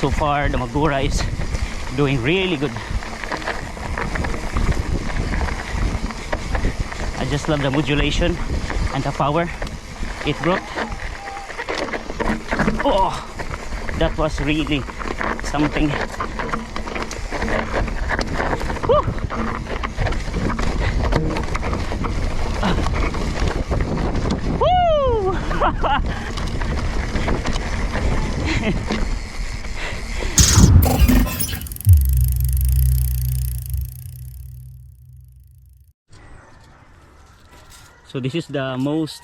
So far the Magura is doing really good. I just love the modulation and the power it brought. Oh, that was really something. Woo! Woo! So this is the most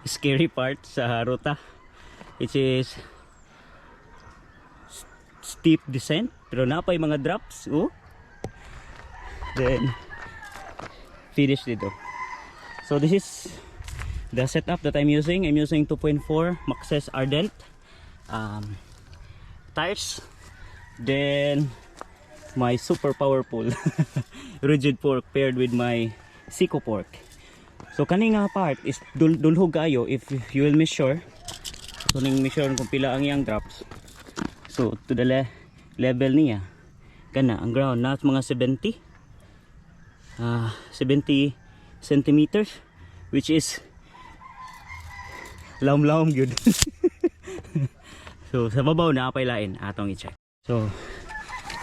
scary part sa ruta, which is steep descent pero napay mga drops. Oh, then finish dito. So this is the setup that I'm using. I'm using 2.4 Maxxis Ardent tires, then my super powerful rigid fork paired with my SikoFork. So kaning nga part is dulhog kayo if you will measure. So ning measure kung pila ang iyang drops. So to the level niya kana ang ground na mga 70 centimeters, which is laom-laom good. So sa babaw na apay lain atong i-check. So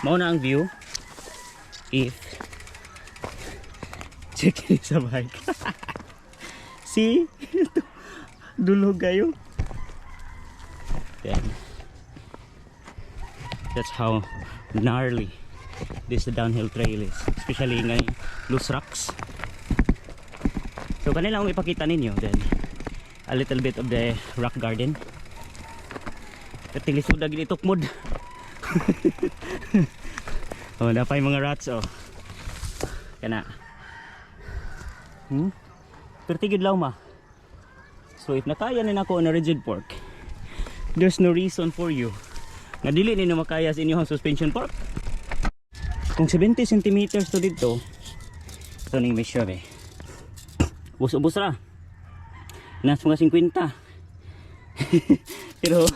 mao na ang view if check sa bike. See? Dulog kayo. Then that's how gnarly this downhill trail is, especially ngayon loose rocks. So kanila akong ipakita ninyo then a little bit of the rock garden. Katilisod na ginitukmod. Oh, napay mga rats oh. Kana. Pertigid lang ma. So if nakaya nila ako na rigid fork, there's no reason for you na dili ninyo makaya sa inyong suspension fork. Kung 70 cm to dito, ito ning measure eh. Ubus-ubus ra. Nas mga 50. Pero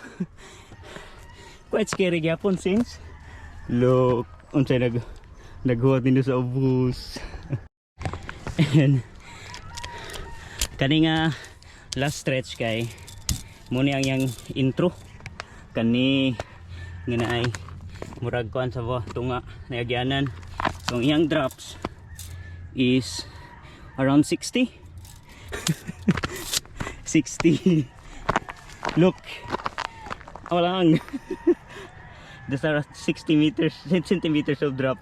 quite scary gyapon since look unsay naghuwat nito sa ubus. And kani nga last stretch kay muna ang yang intro kani nga ay murag kuan sa tunga na agyanan. So ang iyang drops is around 60. 60. Look, walang these are 60 meters centimeters of drop.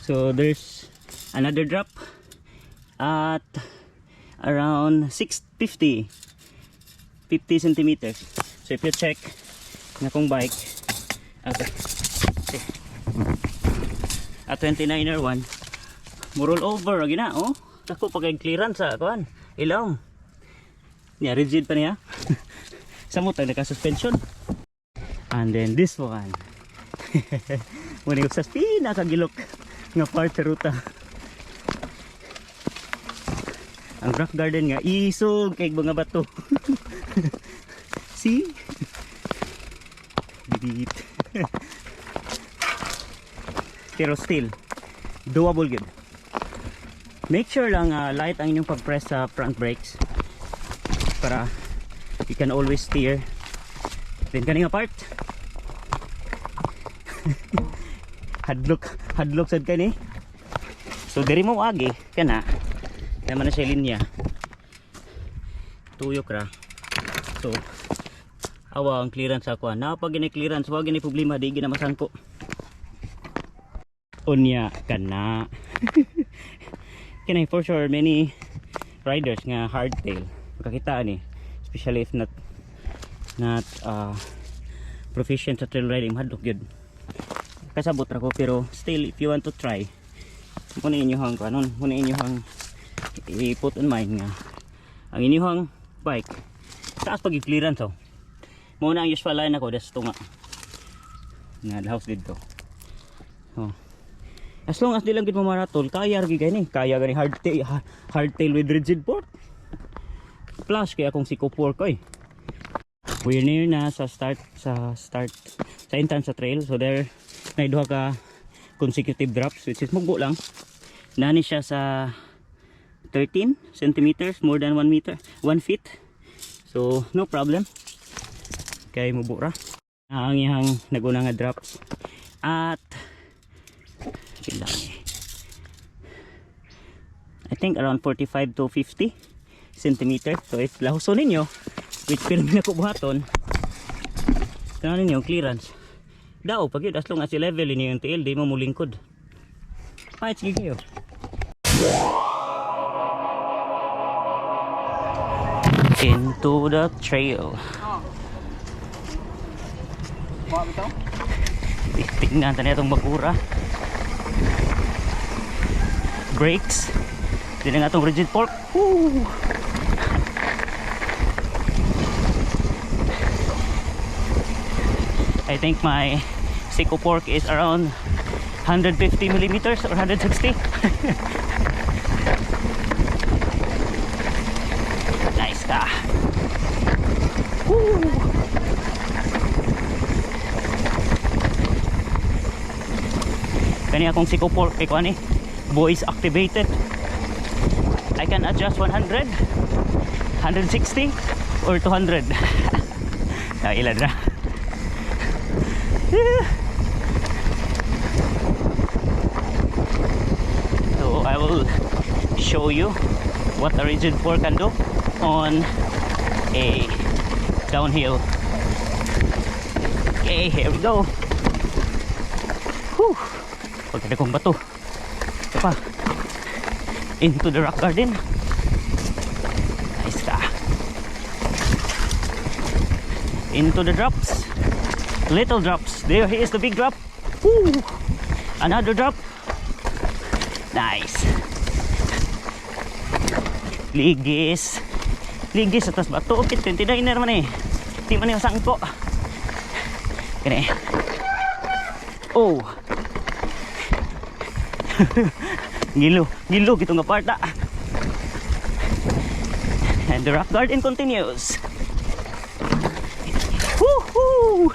So there's another drop at around 50 centimeters. So if you check na kong bike at 29er 1 mo roll over gina oh tako pag clearance sa kuan ilaw niya rigid pa niya. Samot ang naka suspension. And then this one muna yung sa pinakagilok nga part sa ruta. Ang rock garden nga isog kay mga bato. See? Beat. Pero still doable good. Make sure lang light ang inyong pag-press sa front brakes para you can always steer. Then kaning part hadlok sad kani. So diri mo agi kana naman na siya linya tuyok ra. So awa ang clearance ako na pag gini clearance wag gini problema di gina masangko unya kana. Kanay for sure many riders nga hardtail makakita ni, especially if not proficient sa trail riding hadlok gyud kasabot ra ko. Pero still if you want to try muna inyong kanon muna inyong i-put in mind nga ang inyong bike taas pag i-clearance oh. Muna ang usual line ako das tunga nga house dito oh. As long as di lang gid mo maratol kaya ra gani hardtail with rigid fork plus kaya akong SikoFork oy. we're near na sa entrance sa trail. So there na duha ka consecutive drops, which is mugbo lang. Nani siya sa 13 centimeters, more than 1 meter, 1 feet. So no problem kay mubura ang iyang naguna nga drops. At I think around 45 to 50 centimeter. So if lahuson ninyo, which film na ko buhaton, tanan ninyo clearance daw pag yun, as long as i-level ninyo yung tail, di mo mulingkod. Sige kayo. Into the trail. Tingnan tayo itong bakura. Brakes. Hindi na nga itong rigid fork. Woo! I think my SikoFork is around 150 millimeters or 160. Nice ka. Woo! Kani akong SikoFork kay kuan voice activated. I can adjust 100, 160 or 200. Ilan na. So I will show you what a rigid fork can do on a downhill. Okay, here we go. Whew. Pagkita kong bato. Ito pa. Into the rock garden. Nice ka. Into the drops. Little drops. There is the big drop. Woo! Another drop. Nice. Ligis. Ligis atas bato. Okay, 29er man eh. Di man yung sangko. Gini. Oh. Ngilo gitu nga parta. And the rock garden continues. Woohoo!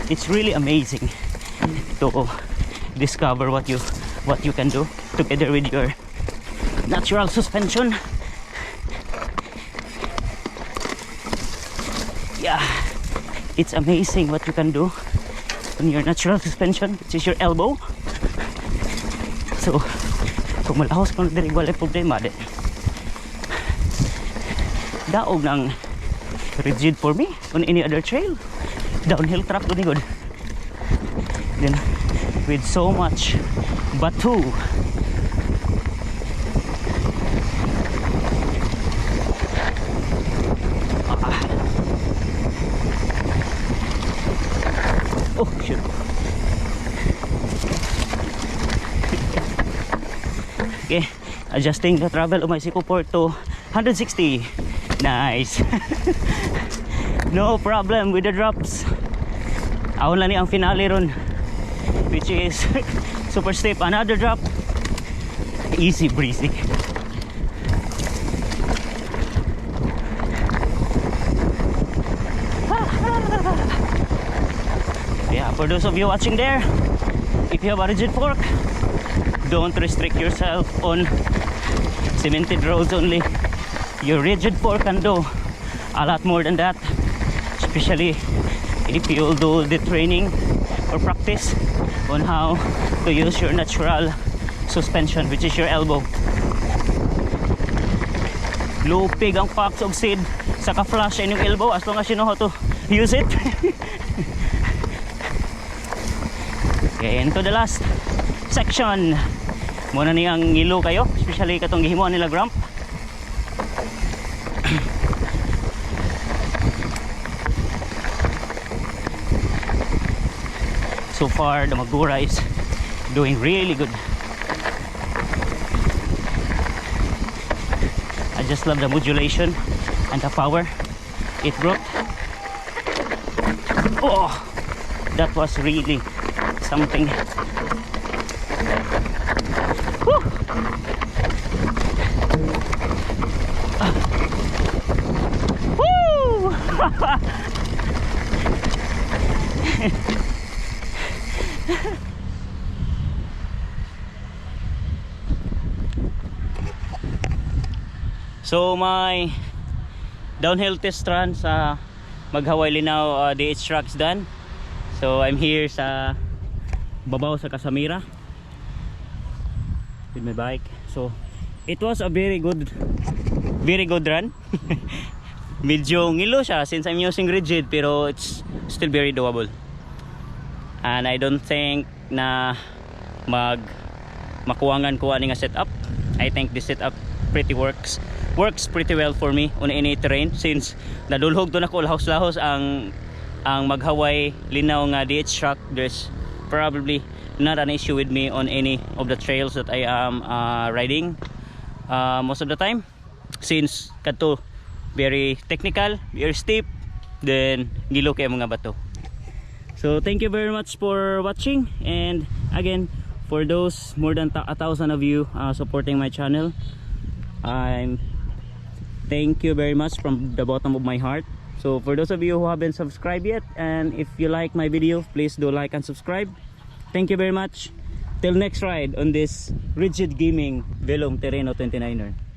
It's really amazing to discover what you can do together with your natural suspension. Yeah, it's amazing what you can do on your natural suspension, which is your elbow. So kung malahos kung diri wala problema din. Daog ng rigid for me on any other trail. Downhill track to good. Then with so much batu. Oh shit. Okay, adjusting the travel of my SikoFork to 160. Nice. No problem with the drops. Awon lang ni ang finale ron, which is super steep. Another drop. Easy breezy. Yeah, for those of you watching there, if you have a rigid fork, don't restrict yourself on cemented roads only. Your rigid fork can do a lot more than that, especially if you'll do the training or practice on how to use your natural suspension, which is your elbow. Lupig ang fox og seed sa ka-flash in yung elbow as long as you know how to use it. Okay, into the last section. Muna niyang ngilo kayo, especially katong gihimuan nila ramp. So far the Magura is doing really good. I just love the modulation and the power it brought. Oh, that was really something. Woo! Woo! So my downhill test run sa Maghawaii Linaw DH Track is done. So I'm here sa babaw sa Casamira with my bike. So it was a very good run. Medyo ngilo siya since I'm using rigid, pero it's still very doable. And I don't think na makuwangan ko ani nga setup. I think this setup works pretty well for me on any terrain, since nadulhog to na ko lahos-lahos ang Maghawaii Linaw nga DH Track. There's probably not an issue with me on any of the trails that I am riding most of the time, since kadto very technical, very steep, then gilo kay mga bato. So thank you very much for watching, and again, for those more than 1,000 of you supporting my channel, thank you very much from the bottom of my heart. So for those of you who haven't subscribed yet, and if you like my video, please do like and subscribe. Thank you very much. Till next ride on this Rigid Gaming Velum Terreno 29er.